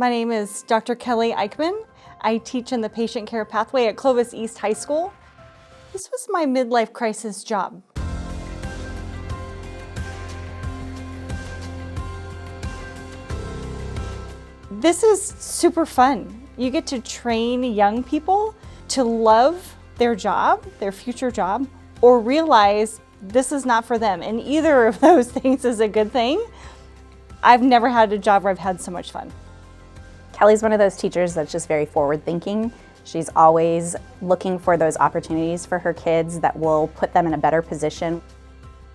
My name is Dr. Kelly Eichmann. I teach in the patient care pathway at Clovis East High School. This was my midlife crisis job. This is super fun. You get to train young people to love their job, their future job, or realize this is not for them. And either of those things is a good thing. I've never had a job where I've had so much fun. Kelly's one of those teachers that's just very forward-thinking. She's always looking for those opportunities for her kids that will put them in a better position.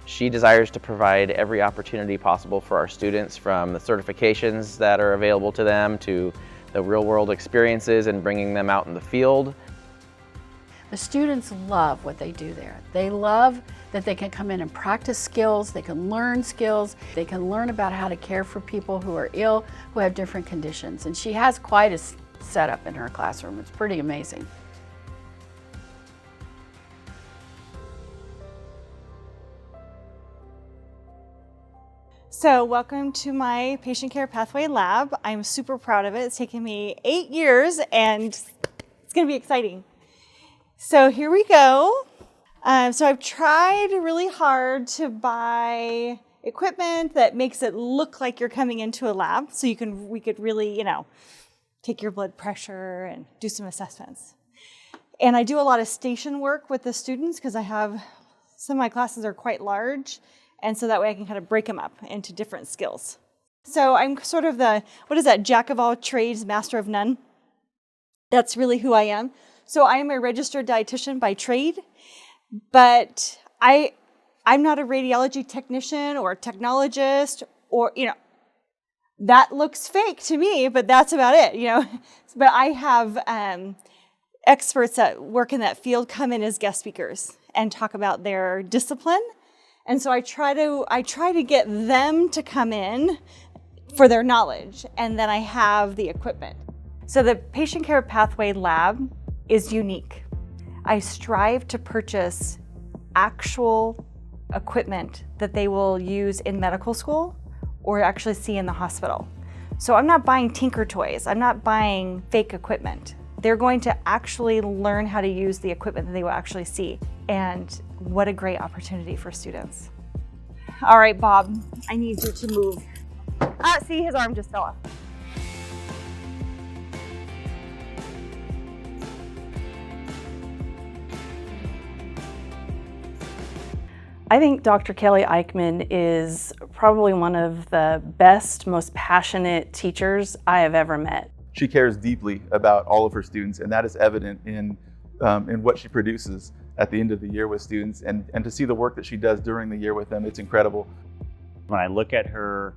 She desires to provide every opportunity possible for our students, from the certifications that are available to them to the real-world experiences and bringing them out in the field. The students love what they do there. They love that they can come in and practice skills, they can learn skills, they can learn about how to care for people who are ill, who have different conditions. And she has quite a setup in her classroom. It's pretty amazing. So welcome to my patient care pathway lab. I'm super proud of it. It's taken me 8 years and it's gonna be exciting. So here we go. So I've tried really hard to buy equipment that makes it look like you're coming into a lab, so we could really, take your blood pressure and do some assessments. And I do a lot of station work with the students because some of my classes are quite large, and so that way I can kind of break them up into different skills. So I'm sort of jack of all trades, master of none. That's really who I am. So I am a registered dietitian by trade, but I'm not a radiology technician or a technologist or, that looks fake to me, but that's about it, But I have experts that work in that field come in as guest speakers and talk about their discipline. And so I try to get them to come in for their knowledge, and then I have the equipment. So the patient care pathway lab is unique. I strive to purchase actual equipment that they will use in medical school or actually see in the hospital. So I'm not buying tinker toys. I'm not buying fake equipment. They're going to actually learn how to use the equipment that they will actually see. And what a great opportunity for students. All right, Bob, I need you to move. See, his arm just fell off. I think Dr. Kelly Eichmann is probably one of the best, most passionate teachers I have ever met. She cares deeply about all of her students, and that is evident in what she produces at the end of the year with students, and to see the work that she does during the year with them, it's incredible. When I look at her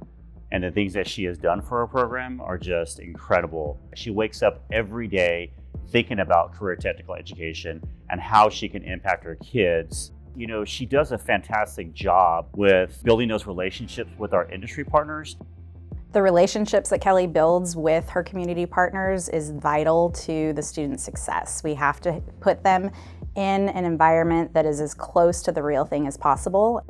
and the things that she has done for her program are just incredible. She wakes up every day thinking about career technical education and how she can impact her kids. She does a fantastic job with building those relationships with our industry partners. The relationships that Kelly builds with her community partners is vital to the student's success. We have to put them in an environment that is as close to the real thing as possible.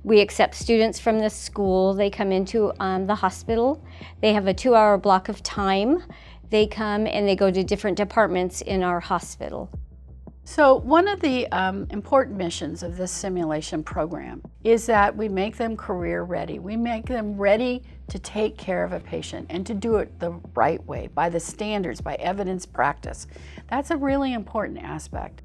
We accept students from the school. They come into the hospital. They have a 2-hour block of time. They come and they go to different departments in our hospital. So one of the important missions of this simulation program is that we make them career ready. We make them ready to take care of a patient and to do it the right way, by the standards, by evidence practice. That's a really important aspect.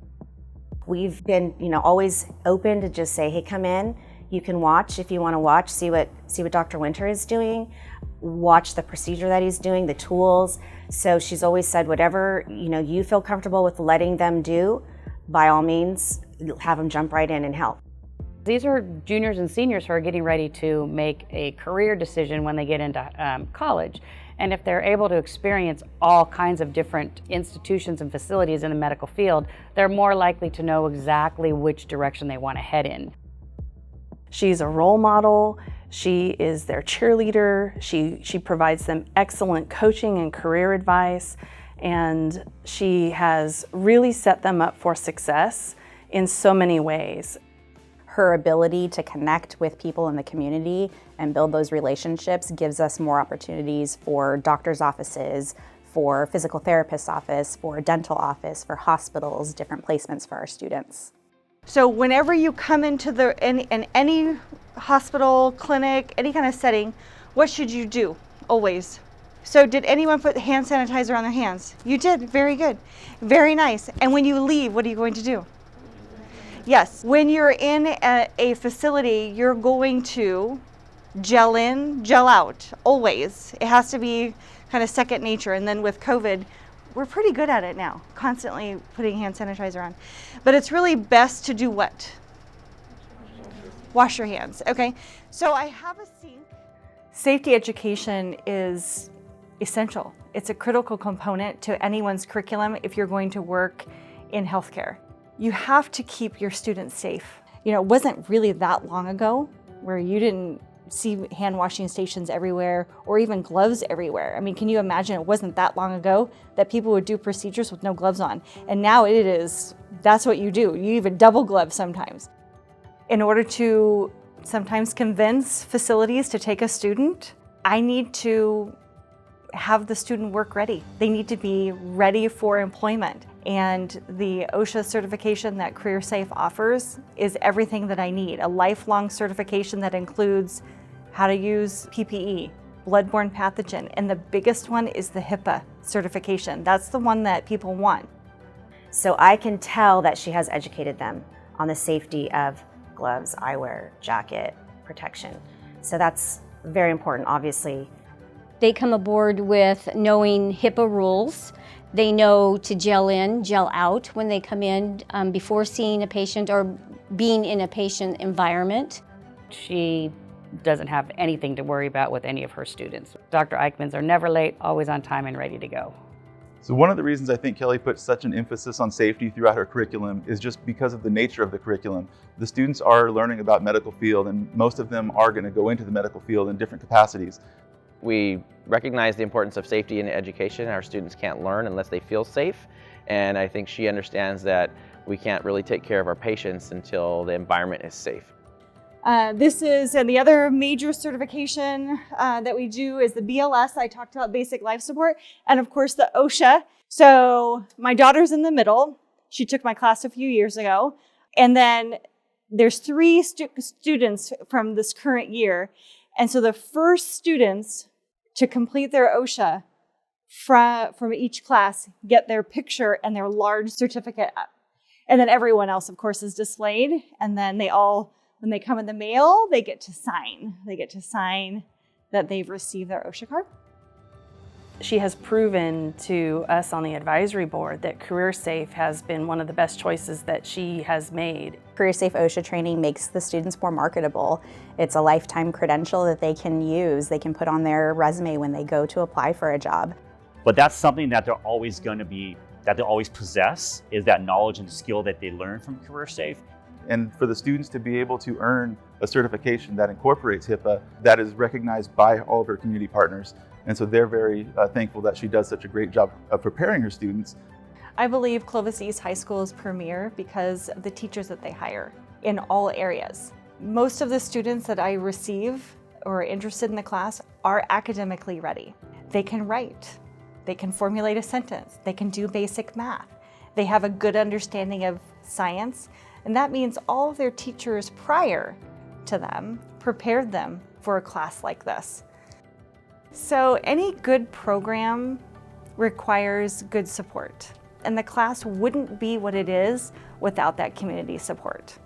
We've been, always open to just say, hey, come in. You can watch if you want to watch, see what Dr. Winter is doing, watch the procedure that he's doing, the tools. So she's always said, whatever you feel comfortable with letting them do, by all means, have them jump right in and help. These are juniors and seniors who are getting ready to make a career decision when they get into college. And if they're able to experience all kinds of different institutions and facilities in the medical field, they're more likely to know exactly which direction they want to head in. She's a role model. She is their cheerleader. She provides them excellent coaching and career advice. And she has really set them up for success in so many ways. Her ability to connect with people in the community and build those relationships gives us more opportunities for doctors' offices, for physical therapist's office, for a dental office, for hospitals, different placements for our students. So whenever you come into in any hospital, clinic, any kind of setting, what should you do? Always. So did anyone put hand sanitizer on their hands? You did. Very good. Very nice. And when you leave, what are you going to do? Yes. When you're in a facility, you're going to gel in, gel out. Always. It has to be kind of second nature. And then with COVID, we're pretty good at it now, constantly putting hand sanitizer on. But it's really best to do what? Wash your hands. Okay. So I have a sink. Safety education is essential. It's a critical component to anyone's curriculum if you're going to work in healthcare. You have to keep your students safe. You know, it wasn't really that long ago where you didn't see hand washing stations everywhere or even gloves everywhere. I mean, can you imagine it wasn't that long ago that people would do procedures with no gloves on? And now it is, that's what you do. You even double glove sometimes. In order to sometimes convince facilities to take a student, I need to have the student work ready. They need to be ready for employment. And the OSHA certification that CareerSafe offers is everything that I need. A lifelong certification that includes how to use PPE, bloodborne pathogen, and the biggest one is the HIPAA certification. That's the one that people want. So I can tell that she has educated them on the safety of gloves, eyewear, jacket, protection. So that's very important, obviously. They come aboard with knowing HIPAA rules. They know to gel in, gel out when they come in before seeing a patient or being in a patient environment. She doesn't have anything to worry about with any of her students. Dr. Eichmanns are never late, always on time and ready to go. So one of the reasons I think Kelly puts such an emphasis on safety throughout her curriculum is just because of the nature of the curriculum. The students are learning about medical field, and most of them are going to go into the medical field in different capacities. We recognize the importance of safety in education. Our students can't learn unless they feel safe, and I think she understands that we can't really take care of our patients until the environment is safe. This is, and the other major certification that we do is the BLS. I talked about basic life support, and of course the OSHA. So my daughter's in the middle. She took my class a few years ago. And then there's 3 students from this current year. And so the first students to complete their OSHA from each class get their picture and their large certificate up. And then everyone else, of course, is displayed. And then they all, when they come in the mail, they get to sign. They get to sign that they've received their OSHA card. She has proven to us on the advisory board that CareerSafe has been one of the best choices that she has made. CareerSafe OSHA training makes the students more marketable. It's a lifetime credential that they can use, they can put on their resume when they go to apply for a job. But that's something that they're always going to be, that they always possess, is that knowledge and skill that they learn from CareerSafe. And for the students to be able to earn a certification that incorporates HIPAA, that is recognized by all of her community partners. And so they're very thankful that she does such a great job of preparing her students. I believe Clovis East High School is premier because of the teachers that they hire in all areas. Most of the students that I receive or are interested in the class are academically ready. They can write, they can formulate a sentence, they can do basic math, they have a good understanding of science, and that means all of their teachers prior to them prepared them for a class like this. So any good program requires good support, and the class wouldn't be what it is without that community support.